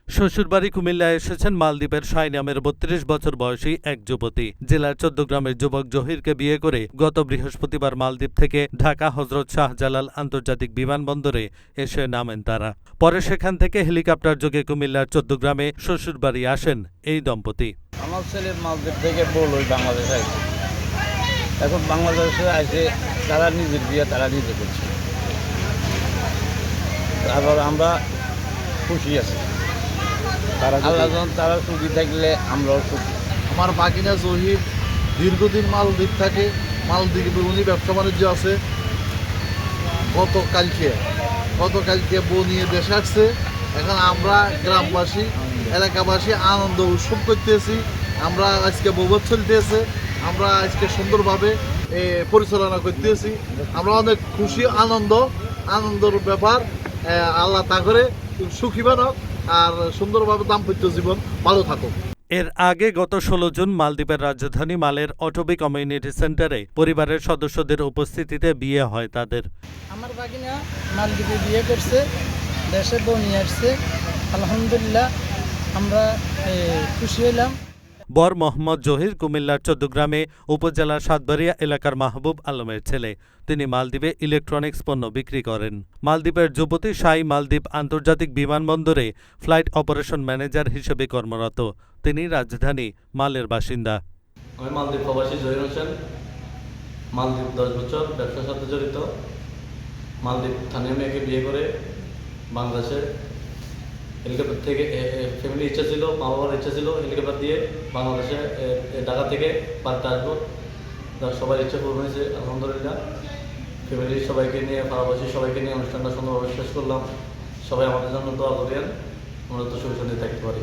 শ্বশুরবাড়ি কুমিল্লায় এসেছেন মালদ্বীপের শাই নামের ৩২ বছর বয়সী এক যুবতী। জেলার ১৪ গ্রামের যুবক জহিরকে বিয়ে করে গত বৃহস্পতিবার মালদ্বীপ থেকে ঢাকা হজরত শাহজালাল আন্তর্জাতিক বিমানবন্দরে এসে নামেন তারা। পরে সেখান থেকে হেলিকপ্টার যোগে কুমিল্লার ১৪ গ্রামে শ্বশুরবাড়ি আসেন এই দম্পতি। আমার ছেলে মালদ্বীপ থেকে বলই বাংলাদেশ আসছে, এখন বাংলাদেশে আসে তারা নিজের বিয়ে তারা নিজে করছে। আবার আমরা খুশি আছি, আল্লাহ তারা সুখী থাকলে আমরাও সুখী। আমার বাগিনা জহির দীর্ঘদিন মালদ্বীপ থাকে, মালদ্বীপে উনি ব্যবসা বাণিজ্য আছে। গতকালকে বউ নিয়ে দেশে আসছে। এখন আমরা গ্রামবাসী এলাকাবাসী আনন্দ উৎসব করতেছি। আমরা আজকে বৌভাত চলতেছে, আমরা আজকে সুন্দরভাবে পরিচালনা করতেছি। আমরা অনেক খুশি, আনন্দের ব্যাপার। আল্লাহ তা করে সুখী বানক আর সুন্দরভাবে দাম্পত্য জীবন ভালো থাকুক। এর আগে গত ১৬ জুন মালদ্বীপের রাজধানী মালের অটবি কমিউনিটি সেন্টারে পরিবারের সদস্যদের উপস্থিতিতে বিয়ে হয় তাদের। আমার বাগিনা মালদ্বীপে বিয়ে করছে, দেশে বউ নিয়ে আসছে। আলহামদুলিল্লাহ আমরা খুশি হইলাম। বর মোহাম্মদ জহির কুমিল্লার ১৪ গ্রামে উপজেলার সাতবাড়িয়া এলাকার মাহবুব আলমের ছেলে। তিনি মালদ্বীপে ইলেকট্রনিক্স পণ্য বিক্রি করেন। মালদ্বীপের যুবতী শাই মালদ্বীপ আন্তর্জাতিক বিমানবন্দরে ফ্লাইট অপারেশন ম্যানেজার হিসেবে কর্মরত। তিনি রাজধানী মালের বাসিন্দা। আমি মালদ্বীপ প্রবাসী জহির হোসেন। মালদ্বীপ 10 বছর ব্যবসার সাথে জড়িত। মালদ্বীপ স্থানীয় মেয়েকে বিয়ে করে বাংলাদেশে হেলিকপ্টার থেকে ফ্যামিলি ইচ্ছা ছিল, মা বাবার ইচ্ছা ছিল হেলিকপ্টার দিয়ে বাংলাদেশে ঢাকা থেকে পার্কটা আসবো। সবার ইচ্ছা পূরণ হয়েছে আলহামদুলিল্লাহ। ফ্যামিলির সবাইকে নিয়ে, পাড়াবাসী সবাইকে নিয়ে অনুষ্ঠানটা সুন্দরভাবে শেষ করলাম। সবাই আমাদের জন্য দোয়া করেন, আমরা তো সুখে শান্তি থাকতে পারি।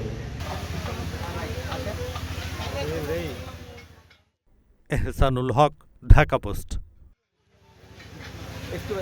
এহসানুল হক, ঢাকা পোস্ট। একটু